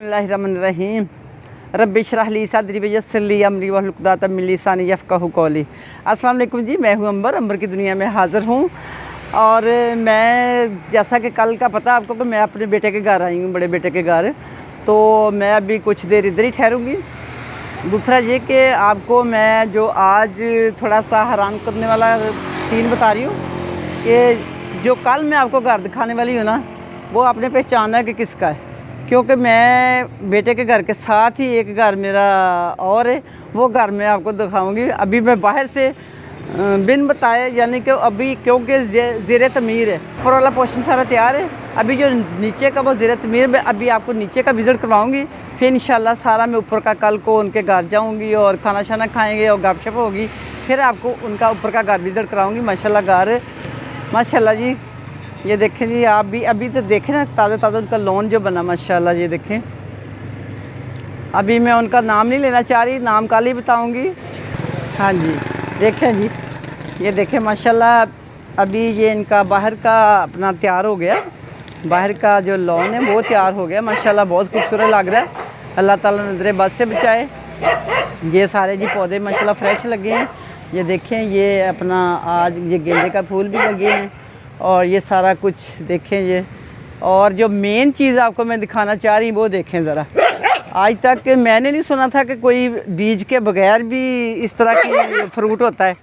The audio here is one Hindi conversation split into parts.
बिस्मिल्लाहिर्रहमानिर्रहीम रब्बि इश्रह ली सदरी वयस्सिर ली अमरी वहलुल उक़दतम मिन लिसानी यफ़क़हू क़ौली। अस्सलाम वालेकुम जी, मैं हूँ अंबर की दुनिया में हाज़िर हूँ। और मैं जैसा कि कल का पता आपको कि मैं अपने बेटे के घर आई हूँ, बड़े बेटे के घर। तो मैं अभी कुछ देर इधर ही ठहरूँगी। दूसरा ये कि आपको मैं जो आज थोड़ा सा हैरान करने वाला सीन बता रही हूँ कि जो कल मैं आपको घर दिखाने वाली हूँ ना, वो आपने पहचाना है कि किसका है, क्योंकि मैं बेटे के घर के साथ ही एक घर मेरा और है, वो घर मैं आपको दिखाऊंगी। अभी मैं बाहर से बिन बताए, यानी कि अभी क्योंकि ज़ेर तमीर है, ऊपर वाला पोर्शन सारा तैयार है, अभी जो नीचे का वो ज़ेर तमीर में, अभी आपको नीचे का विज़िट करवाऊंगी। फिर इंशाल्लाह सारा मैं ऊपर का कल को उनके घर जाऊंगी और खाना शाना खाएँगे और गपशप होगी। फिर आपको उनका ऊपर का घर विज़िट कराऊँगी। माशाल्लाह घर, माशाल्लाह जी। ये देखें जी, आप भी अभी तो देखें ना, ताज़ा ताज़ा उनका लॉन जो बना, माशाल्लाह। ये देखें, अभी मैं उनका नाम नहीं लेना चाह रही, नाम कल ही बताऊंगी। हाँ जी, देखें जी, ये देखें माशाल्लाह। अभी ये इनका बाहर का अपना तैयार हो गया, बाहर का जो लॉन है वो तैयार हो गया माशाल्लाह। बहुत खूबसूरत लग रहा है। अल्लाह ताला नज़रे बद से बचाए। ये सारे जी पौधे माशाल्लाह फ्रेश लगे हैं। ये देखें, ये अपना आज ये गेंदे का फूल भी लगे हैं और ये सारा कुछ देखें ये। और जो मेन चीज़ आपको मैं दिखाना चाह रही हूँ वो देखें ज़रा। आज तक मैंने नहीं सुना था कि कोई बीज के बगैर भी इस तरह की फ्रूट होता है।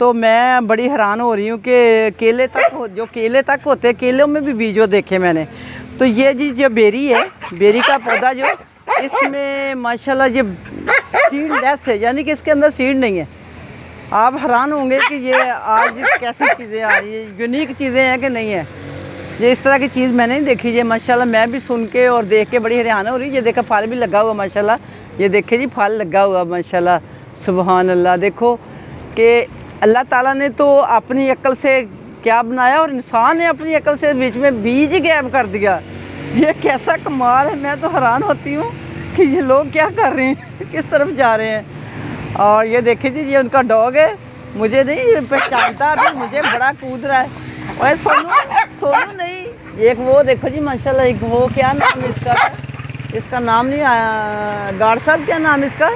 तो मैं बड़ी हैरान हो रही हूँ कि केले तक जो केले तक होते हैं, केलों में भी बीज वो देखे मैंने। तो ये जी जो बेरी है, बेरी का पौधा जो, इसमें माशाल्लाह ये सीड लेस है, यानी कि इसके अंदर सीड नहीं है। आप हैरान होंगे कि ये आज कैसी चीज़ें आ रही है, यूनिक चीज़ें हैं कि नहीं है। ये इस तरह की चीज़ मैंने नहीं देखी है माशाल्लाह। मैं भी सुन के और देख के बड़ी हैरान हो रही है। ये देखा फल भी लगा हुआ माशाल्लाह। ये देखे जी, फल लगा हुआ माशाल्लाह, सुभान अल्लाह। देखो कि अल्लाह ताला ने तो अपनी अक्ल से क्या बनाया और इंसान ने अपनी अक्ल से बीच में बीज ही गायब कर दिया। ये कैसा कमाल है। मैं तो हैरान होती हूँ कि ये लोग क्या कर रहे हैं, किस तरफ जा रहे हैं। और ये देखिए जी, ये उनका डॉग है, मुझे नहीं पहचानता अभी, मुझे बड़ा कूद रहा है। और सोनू नहीं, एक वो देखो जी माशाल्लाह, एक वो क्या नाम है इसका, इसका नाम नहीं आया। गार्ड साहब क्या नाम इसका?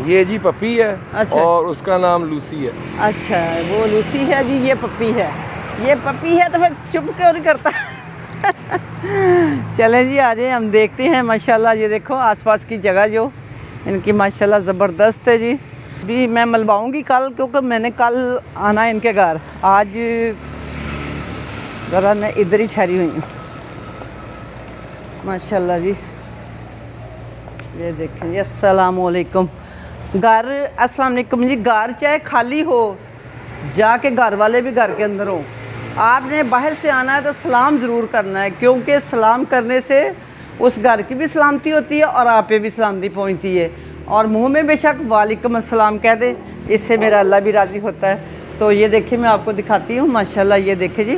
ये जी पप्पी है। अच्छा। और उसका नाम लूसी है। अच्छा, वो लूसी है जी, ये पप्पी है। ये पप्पी है तो फिर चुप क्यों नहीं करता? चलें जी, आ जाए, हम देखते हैं माशाल्लाह। ये देखो आसपास की जगह जो इनकी माशाल्लाह ज़बरदस्त है जी। अभी मैं मलवाऊँगी कल, क्योंकि मैंने कल आना है इनके घर। आज ज़रा मैं इधर ही ठहरी हुई हूँ माशाल्लाह जी। ये देखें जी, अस्सलाम वालेकुम। घर, अस्सलाम वालेकुम जी। घर चाहे खाली हो, जाके घर वाले भी घर के अंदर हो, आपने बाहर से आना है तो सलाम ज़रूर करना है, क्योंकि सलाम करने से उस घर की भी सलामती होती है और आप पे भी सलामती पहुंचती है। और मुंह में बेशक वालेकुम अस्सलाम कह दे, इससे मेरा अल्लाह भी राज़ी होता है। तो ये देखिए, मैं आपको दिखाती हूँ माशाल्लाह। ये देखिए जी,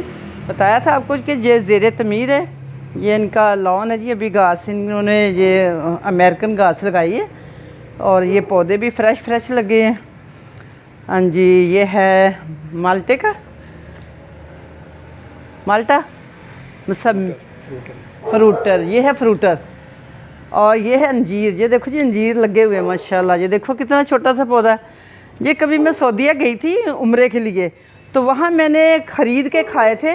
बताया था आपको कि ये ज़ेर तमीर है, ये इनका लॉन है जी। अभी घास इन्होंने ये अमेरिकन घास लगाई है और ये पौधे भी फ्रेश लगे हैं। हाँ जी, ये है माल्टे का, माल्टा मौसमी फ्रूटर, ये है फ्रूटर। और ये है अंजीर। ये देखो जी, अंजीर लगे हुए हैं माशाल्लाह। ये देखो कितना छोटा सा पौधा है। ये कभी मैं सऊदीया गई थी उम्रे के लिए, तो वहाँ मैंने ख़रीद के खाए थे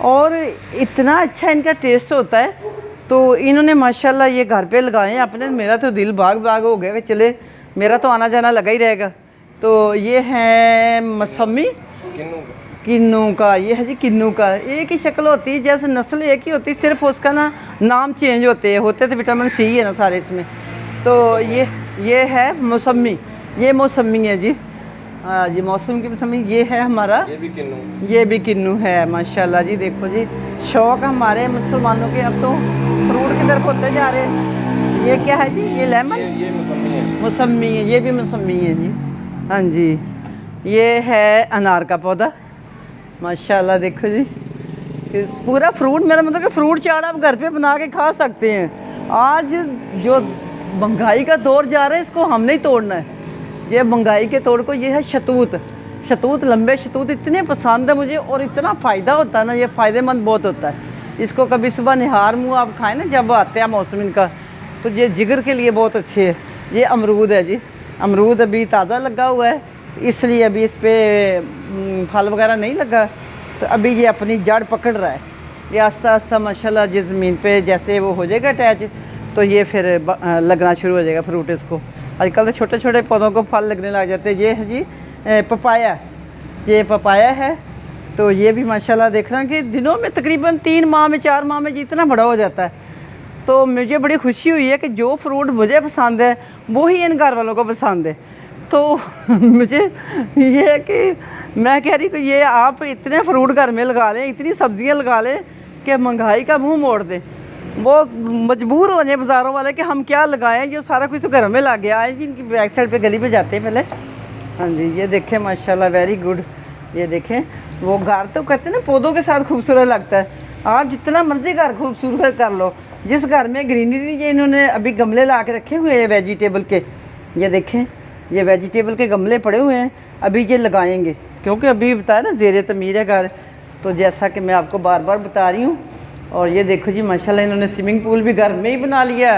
और इतना अच्छा इनका टेस्ट होता है। तो इन्होंने माशाल्लाह ये घर पे लगाए हैं अपने। मेरा तो दिल बाग हो गया कि चले, मेरा तो आना जाना लगा ही रहेगा। तो ये है मौसमी किन्नू का, ये है जी किन्नू का। एक ही शक्ल होती है, जैसे नस्ल एक ही होती है, सिर्फ उसका ना नाम चेंज होते तो विटामिन सी है ना सारे इसमें। तो ये है मौसमी, ये मौसमी है जी। हाँ जी, मौसम की मौसमी। ये है हमारा, ये भी किन्नू है माशाल्लाह जी। देखो जी, शौक़ हमारे मुसलमानों के अब तो फ्रूट की तरफ होते जा रहे हैं। ये क्या है जी? ये लेमन, ये मौसमी है। मौसमी है, ये भी मौसमी है जी। हाँ जी, ये है अनार का पौधा माशाल्लाह। देखो जी, पूरा फ्रूट, मेरा मतलब कि फ्रूट चाट आप घर पे बना के खा सकते हैं। आज जो महंगाई का दौर जा रहा है, इसको हमने ही तोड़ना है। ये महंगाई के तोड़ को, ये है शतूत, लंबे शतूत इतने पसंद है मुझे और इतना फ़ायदा होता है ना, ये फ़ायदेमंद बहुत होता है। इसको कभी सुबह निहार मुँह आप खाएं ना, जब आते हैं मौसम इनका, तो ये जिगर के लिए बहुत अच्छे है। ये अमरूद है जी, अमरूद अभी ताज़ा लगा हुआ है, इसलिए अभी इस पर फल वगैरह नहीं लगा, तो अभी ये अपनी जड़ पकड़ रहा है। ये आस्ता आस्ता माशाल्लाह जिस ज़मीन पे जैसे वो हो जाएगा अटैच, तो ये फिर लगना शुरू हो जाएगा फ्रूट इसको। आजकल तो छोटे छोटे पौधों को फल लगने लग जाते हैं। ये है जी पपाया, ये पपाया है। तो ये भी माशाल्लाह देखना कि दिनों में तकरीबन 3 माह में 4 माह में जितना बड़ा हो जाता है। तो मुझे बड़ी खुशी हुई है कि जो फ्रूट मुझे पसंद है वो ही इन घर वालों को पसंद है। तो मुझे ये है कि मैं कह रही कि ये आप इतने फ्रूट घर में लगा लें, इतनी सब्जियां लगा लें कि महंगाई का मुंह मोड़ दें। वो मजबूर हो जाए बाज़ारों वाले कि हम क्या लगाएं, जो सारा कुछ तो घर में लग गया है जी। इनकी बैक साइड पे गली पे जाते हैं पहले। हाँ जी, ये देखें माशाल्लाह वेरी गुड। ये देखें वो घर तो कहते हैं ना पौधों के साथ खूबसूरत लगता है। आप जितना मर्जी घर खूबसूरत कर लो, जिस घर में ग्रीनरी, ये इन्होंने अभी गमले ला के रखे हुए हैं वेजिटेबल के। ये देखें ये वेजिटेबल के गमले पड़े हुए हैं, अभी ये लगाएंगे क्योंकि अभी बताया ना ज़ेरे तमीर है घर। तो जैसा कि मैं आपको बार बार बता रही हूँ। और ये देखो जी माशाल्लाह इन्होंने स्विमिंग पूल भी घर में ही बना लिया।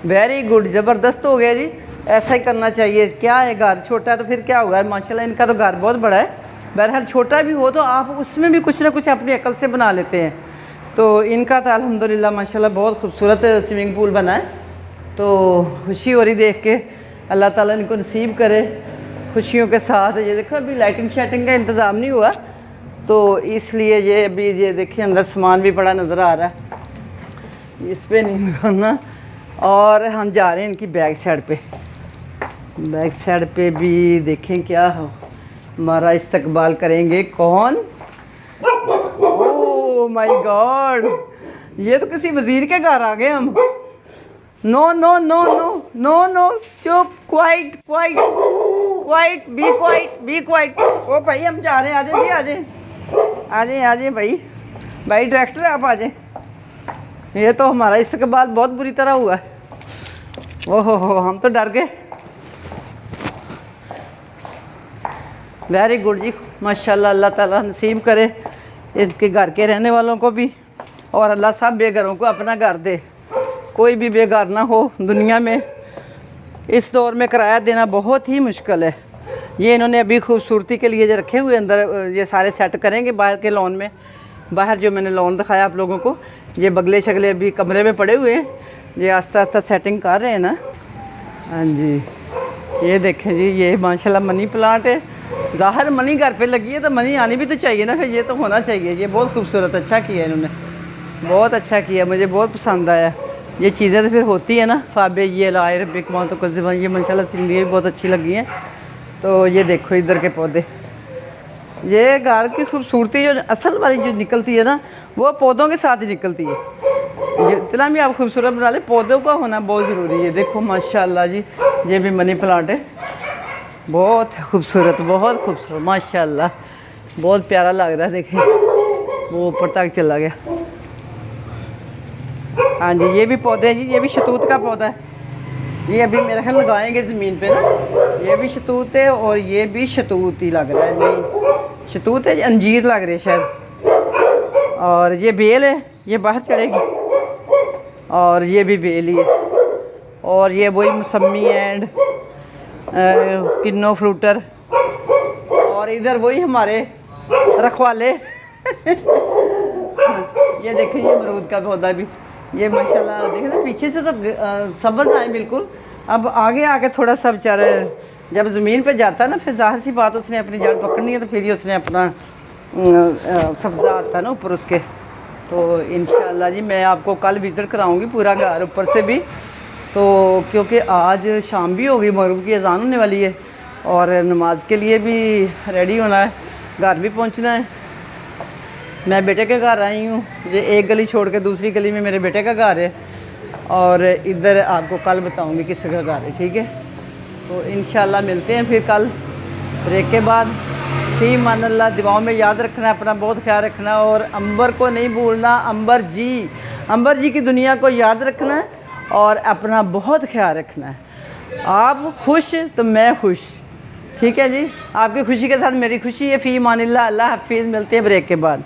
वेरी गुड, ज़बरदस्त हो गया जी। ऐसा ही करना चाहिए। क्या है, घर छोटा है तो फिर क्या होगा, माशाल्लाह इनका तो घर बहुत बड़ा है। बहरहाल छोटा भी हो तो आप उसमें भी कुछ ना कुछ अपनी अकल से बना लेते हैं। तो इनका तो अल्हम्दुलिल्लाह माशाल्लाह बहुत खूबसूरत स्विमिंग पूल बना है। तो खुशी हो रही देख के, अल्लाह ताला इनको नसीब करे खुशियों के साथ। ये देखो अभी लाइटिंग शाइटिंग का इंतज़ाम नहीं हुआ, तो इसलिए ये अभी ये देखिए अंदर सामान भी बड़ा नज़र आ रहा है, इस पर नहीं करना। और हम जा रहे हैं इनकी बैक साइड पे। बैक साइड पे भी देखें क्या हो, हमारा इस्तकबाल करेंगे कौन। ओह माय गॉड, ये तो किसी वज़ीर के घर आ गए हम। No no no no no no, चुप, quiet quiet quiet, be quiet be quiet. ओ भाई हम जा रहे हैं, आ जाए जी, आ जाए आ जाए आ जाए भाई, भाई डायरेक्टर आप आ जाए। ये तो हमारा इस्तकबाल बहुत बुरी तरह हुआ है। ओहो हो, हम तो डर गए। वेरी गुड जी माशाल्लाह, अल्लाह ताला नसीब करे इसके घर के रहने वालों को भी, और अल्लाह सब बेघरों को अपना घर दे। कोई भी बेघर ना हो दुनिया में। इस दौर में किराया देना बहुत ही मुश्किल है। ये इन्होंने अभी खूबसूरती के लिए जो रखे हुए अंदर ये सारे सेट करेंगे बाहर के लॉन में। बाहर जो मैंने लॉन दिखाया आप लोगों को, ये बगले शगले अभी कमरे में पड़े हुए हैं, ये आस्ता आस्ता सेटिंग कर रहे हैं ना। हाँ जी, ये देखें जी, ये माशाल्लाह मनी प्लांट है। ज़ाहिर मनी घर पे लगी है तो मनी आनी भी तो चाहिए ना, फिर ये तो होना चाहिए। ये बहुत खूबसूरत अच्छा किया इन्होंने, बहुत अच्छा किया, मुझे बहुत पसंद आया। ये चीज़ें तो फिर होती है ना, फ़ाबे ये लाए रबिक माँ तो कज़िबा, ये माशाल्लाह सीनरी भी बहुत अच्छी लगी हैं। तो ये देखो इधर के पौधे, ये घर की खूबसूरती जो असल वाली जो निकलती है ना, वो पौधों के साथ ही निकलती है। जितना भी आप खूबसूरत बना ले, पौधों का होना बहुत ज़रूरी है। देखो माशाल्लाह जी, ये भी मनी प्लांट है, बहुत खूबसूरत, बहुत खूबसूरत माशाल्लाह, बहुत प्यारा लग रहा है। देखें वो ऊपर तक चला गया। हाँ जी, ये भी पौधे हैं जी, ये भी शतूत का पौधा है। ये अभी मेरे ख्याल लगाएंगे ज़मीन पे ना। ये भी शतूत है और ये भी शतूत ही लग रहा है, नहीं शतूत है, अंजीर लग रही है शायद। और ये बेल है, ये बाहर चढ़ेगी। और ये भी बेल ही है। और ये वही मौसमी एंड किन्नो फ्रूटर। और इधर वही हमारे रखवाले ये देखें, ये अमरूद का पौधा भी, ये माशाल्लाह देखें ना, पीछे से तो सब्ज़ आए बिल्कुल। अब आगे आके थोड़ा सा बेचारा जब ज़मीन पे जाता है ना, फिर जाहिर सी बात उसने अपनी जड़ पकड़नी है, तो फिर ही उसने अपना सब्ज़ा आता है ना ऊपर उसके। तो इंशाल्लाह जी मैं आपको कल विज़िट कराऊंगी पूरा घर ऊपर से भी। तो क्योंकि आज शाम भी होगी, मगरिब की अज़ान होने वाली है और नमाज के लिए भी रेडी होना है, घर भी पहुंचना है। मैं बेटे के घर आई हूँ, ये एक गली छोड़ के दूसरी गली में मेरे बेटे का घर है। और इधर आपको कल बताऊँगी किस का घर है, ठीक है। तो इंशाल्लाह मिलते हैं फिर कल ब्रेक के बाद। फ़ी मान अल्लाह, दुआओं में याद रखना, अपना बहुत ख्याल रखना। और अंबर को नहीं भूलना, अंबर जी की दुनिया को याद रखना है और अपना बहुत ख्याल रखना है। आप खुश तो मैं खुश, ठीक है जी। आपकी खुशी के साथ मेरी खुशी है। फ़ी मान अल्लाह, अल्लाह हाफ़िज़। मिलते हैं ब्रेक के बाद।